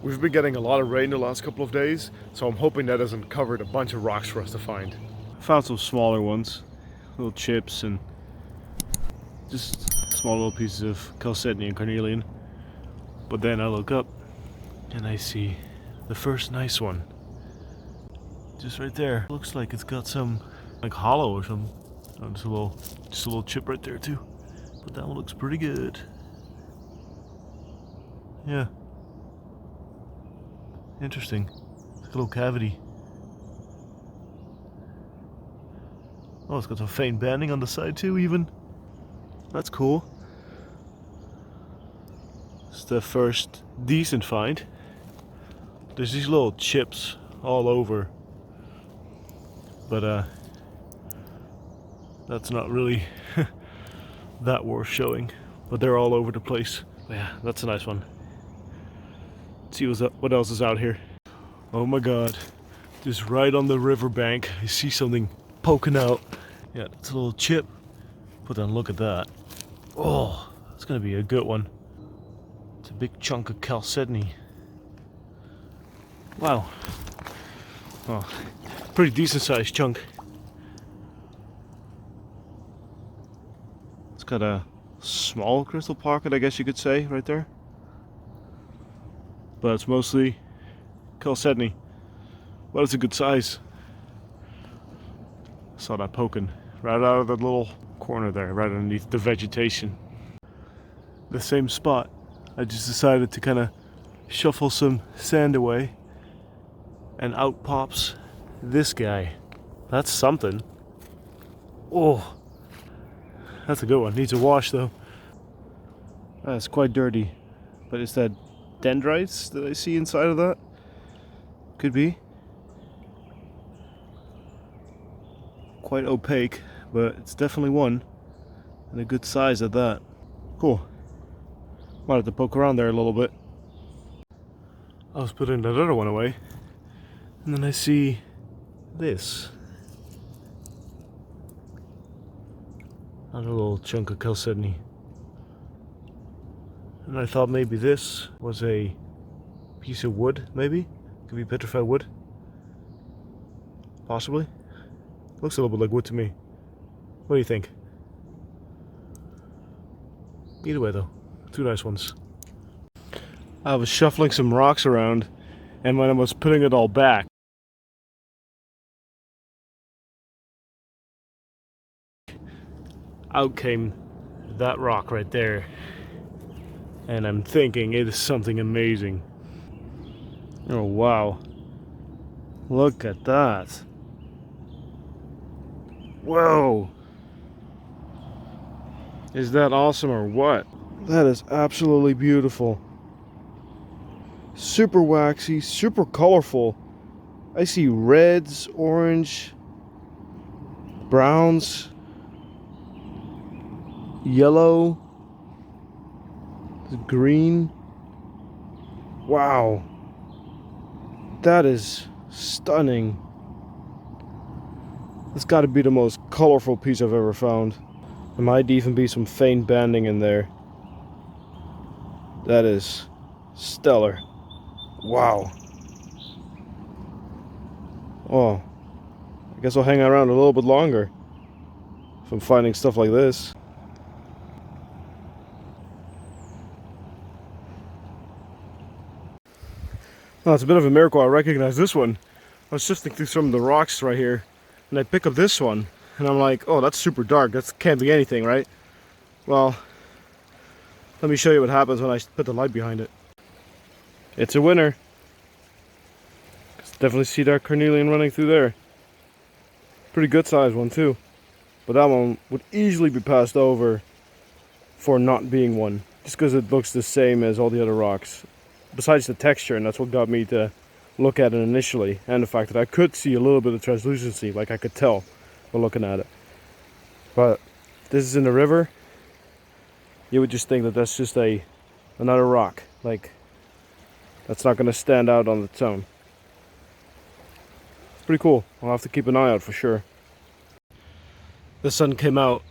We've been getting a lot of rain the last couple of days, so I'm hoping that hasn't covered a bunch of rocks for us to find. I found some smaller ones, little chips and just small little pieces of chalcedony and carnelian. But then I look up and I see the first nice one. Just right there. Looks like it's got some like hollow or something. Oh, just a little chip right there too. But that one looks pretty good. Yeah. Interesting. It's like a little cavity. Oh, it's got some faint banding on the side too, even. That's cool. It's the first decent find. There's these little chips all over. But that's not really that worth showing. But they're all over the place. But yeah, that's a nice one. Let's see what else is out here. Oh my god. Just right on the riverbank, I see something poking out. Yeah, it's a little chip. But then look at that. Oh, that's gonna be a good one. It's a big chunk of chalcedony. Wow. Oh, pretty decent sized chunk. It's got a small crystal pocket, I guess you could say, right there. But it's mostly chalcedony. But it's a good size. Saw that poking right out of the little corner there, right underneath the vegetation. The same spot. I just decided to kind of shuffle some sand away, and out pops this guy. That's something. Oh, that's a good one. Needs a wash though. That's quite dirty. But it's that dendrites that I see inside of that? Could be. Quite opaque, but it's definitely one. And a good size at that. Cool. Might have to poke around there a little bit. I was putting that other one away. And then I see this. Another little chunk of chalcedony. And I thought maybe this was a piece of wood, maybe? Could be petrified wood. Possibly. Looks a little bit like wood to me. What do you think? Either way though, two nice ones. I was shuffling some rocks around, and when I was putting it all back, out came that rock right there. And I'm thinking it is something amazing. Oh wow. Look at that. Whoa. Is that awesome or what? That is absolutely beautiful. Super waxy, super colorful. I see reds, orange, browns, yellow, green. Wow. That is stunning. That's got to be the most colorful piece I've ever found. There might even be some faint banding in there. That is stellar. Wow. Oh, I guess I'll hang around a little bit longer if I'm finding stuff like this. Oh, it's a bit of a miracle I recognize this one. I was sifting through some of the rocks right here, and I pick up this one, and I'm like, oh, that's super dark. That can't be anything, right? Well, let me show you what happens when I put the light behind it. It's a winner. Definitely see that carnelian running through there. Pretty good sized one too. But that one would easily be passed over for not being one, just because it looks the same as all the other rocks. Besides the texture, and that's what got me to look at it initially, and the fact that I could see a little bit of translucency, like I could tell by looking at it. But if this is in the river, you would just think that that's just another rock. Like, that's not going to stand out on its own. It's pretty cool. I'll have to keep an eye out for sure. The sun came out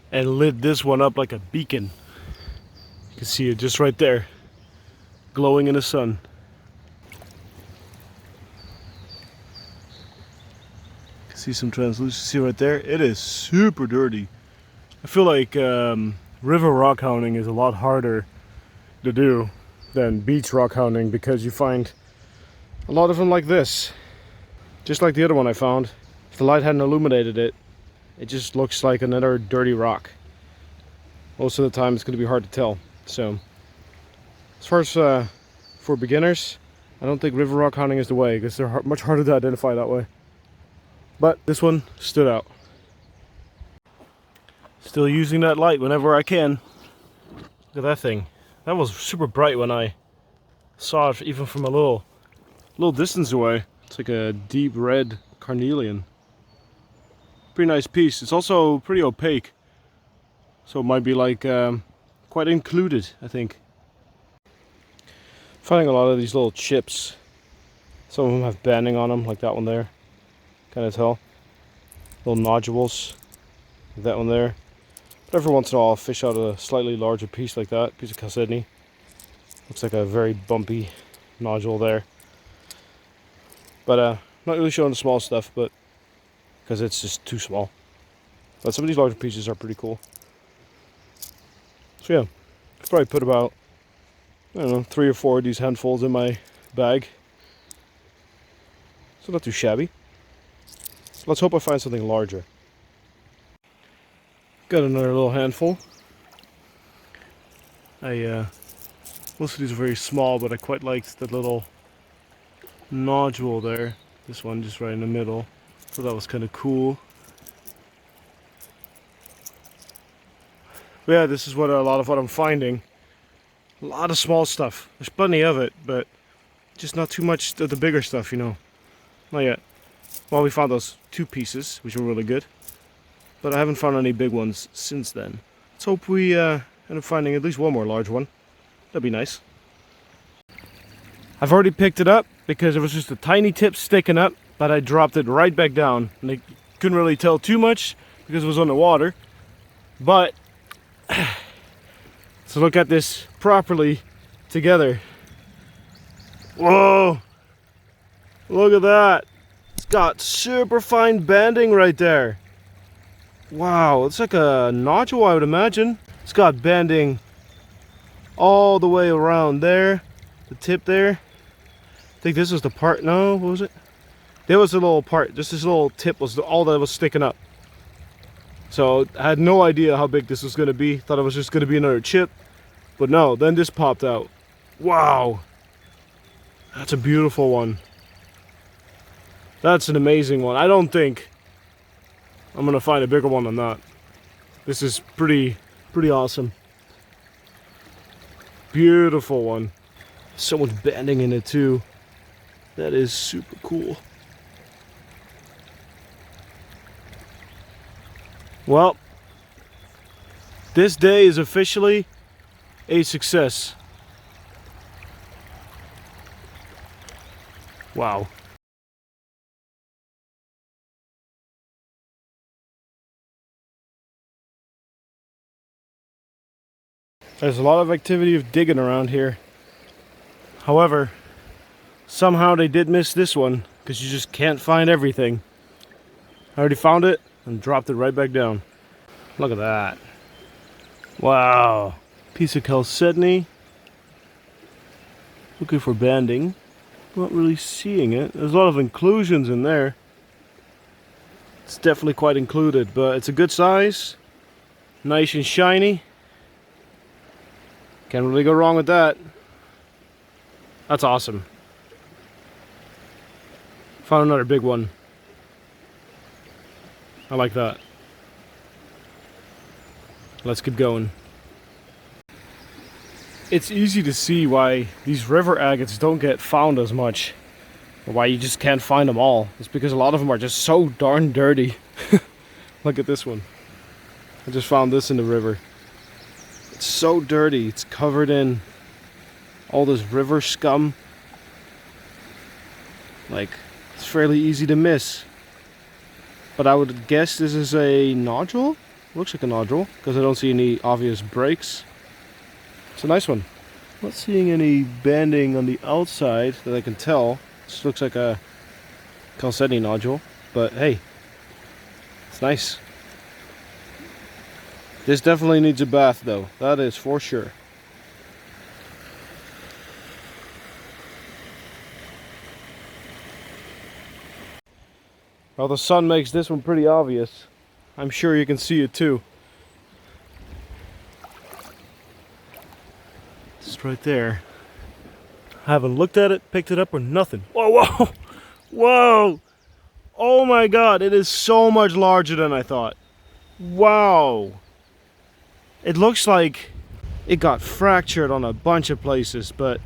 and lit this one up like a beacon. You can see it just right there, glowing in the sun. See some translucency right there. It is super dirty. I feel like river rockhounding is a lot harder to do than beach rockhounding because you find a lot of them like this. Just like the other one I found. If the light hadn't illuminated it, it just looks like another dirty rock. Most of the time it's going to be hard to tell. So, as far as for beginners, I don't think river rockhounding is the way because they're much harder to identify that way. But this one stood out. Still using that light whenever I can. Look at that thing. That was super bright when I saw it, even from a little distance away. It's like a deep red Carnelian. Pretty nice piece. It's also pretty opaque, so it might be like quite included, I think. Finding a lot of these little chips. Some of them have banding on them, like that one there. Kind of tell. Little nodules, like that one there. But every once in a while I'll fish out a slightly larger piece like that, piece of chalcedony. Looks like a very bumpy nodule there. But not really showing the small stuff, but because it's just too small. But some of these larger pieces are pretty cool. So yeah, I've probably put about, I don't know, 3 or 4 of these handfuls in my bag. So not too shabby. Let's hope I find something larger. Got another little handful. Most of these are very small, but I quite liked the little nodule there. This one just right in the middle. So that was kind of cool. But yeah, this is what a lot of what I'm finding. A lot of small stuff. There's plenty of it, but just not too much of the bigger stuff, you know. Not yet. Well, we found those 2 pieces, which were really good. But I haven't found any big ones since then. Let's hope we end up finding at least one more large one. That'd be nice. I've already picked it up because it was just a tiny tip sticking up, but I dropped it right back down. And I couldn't really tell too much because it was on the water. But let's look at this properly together. Whoa! Look at that! It's got super fine banding right there. Wow, it's like a nodule, I would imagine. It's got banding all the way around there. The tip there. I think this was the part. No, what was it? There was a little part. Just this little tip was all that was sticking up. So I had no idea how big this was going to be. Thought it was just going to be another chip. But no, then this popped out. Wow. That's a beautiful one. That's an amazing one. I don't think I'm gonna find a bigger one than that. This is pretty awesome. Beautiful one. So much banding in it too. That is super cool. Well, this day is officially a success. Wow. There's a lot of activity of digging around here. However, somehow they did miss this one because you just can't find everything. I already found it and dropped it right back down. Look at that. Wow. Piece of chalcedony. Looking for banding. Not really seeing it. There's a lot of inclusions in there. It's definitely quite included, but it's a good size. Nice and shiny. Can't really go wrong with that. That's awesome. Found another big one. I like that. Let's keep going. It's easy to see why these river agates don't get found as much. Or why you just can't find them all. It's because a lot of them are just so darn dirty. Look at this one. I just found this in the river. It's so dirty. It's covered in all this river scum. Like, it's fairly easy to miss. But I would guess this is a nodule? Looks like a nodule, because I don't see any obvious breaks. It's a nice one. Not seeing any banding on the outside that I can tell. This looks like a chalcedony nodule. But hey, It's nice. This definitely needs a bath though, that is for sure. Well, the sun makes this one pretty obvious. I'm sure you can see it too. It's right there. I haven't looked at it, picked it up, or nothing. Whoa, whoa! Whoa! Oh my god, it is so much larger than I thought. Wow! It looks like it got fractured on a bunch of places, but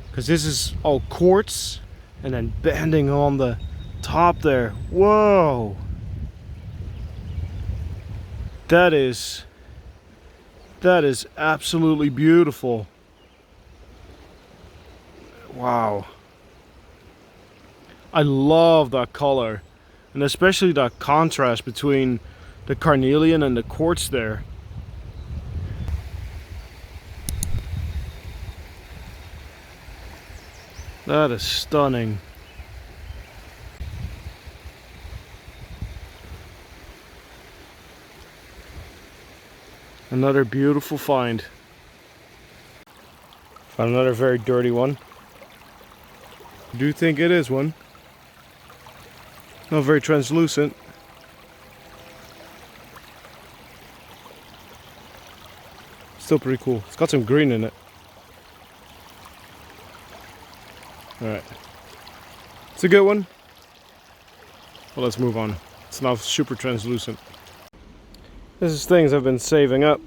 because this is all quartz and then bending on the top there. Whoa! That is absolutely beautiful. Wow. I love that color, and especially that contrast between the carnelian and the quartz there. That is stunning. Another beautiful find. Found another very dirty one. I do think it is one. Not very translucent. Still pretty cool. It's got some green in it. Alright. It's a good one. Well, let's move on. It's not super translucent. This is things I've been saving up.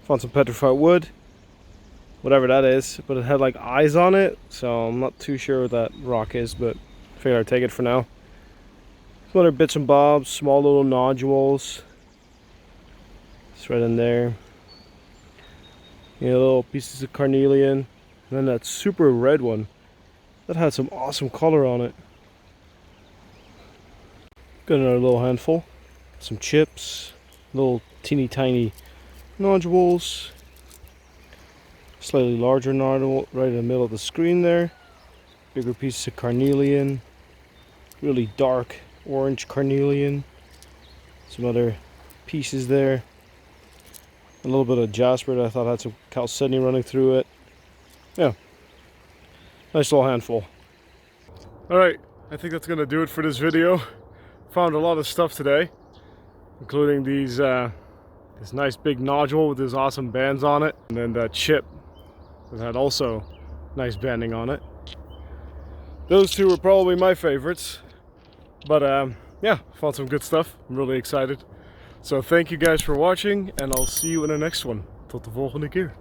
Found some petrified wood. Whatever that is. But it had like eyes on it. So I'm not too sure what that rock is. But I figured I'd take it for now. Some other bits and bobs. Small little nodules. It's right in there. You know, little pieces of carnelian. And then that super red one. That had some awesome color on it. Got another little handful. Some chips. Little teeny tiny nodules. Slightly larger nodule right in the middle of the screen there. Bigger pieces of carnelian. Really dark orange carnelian. Some other pieces there. A little bit of jasper that I thought had some chalcedony running through it. Yeah. Nice little handful. Alright, I think that's going to do it for this video. Found a lot of stuff today. Including these, this nice big nodule with these awesome bands on it. And then that chip that had also nice banding on it. Those two were probably my favorites. But yeah, found some good stuff. I'm really excited. So thank you guys for watching, and I'll see you in the next one. Tot de volgende keer.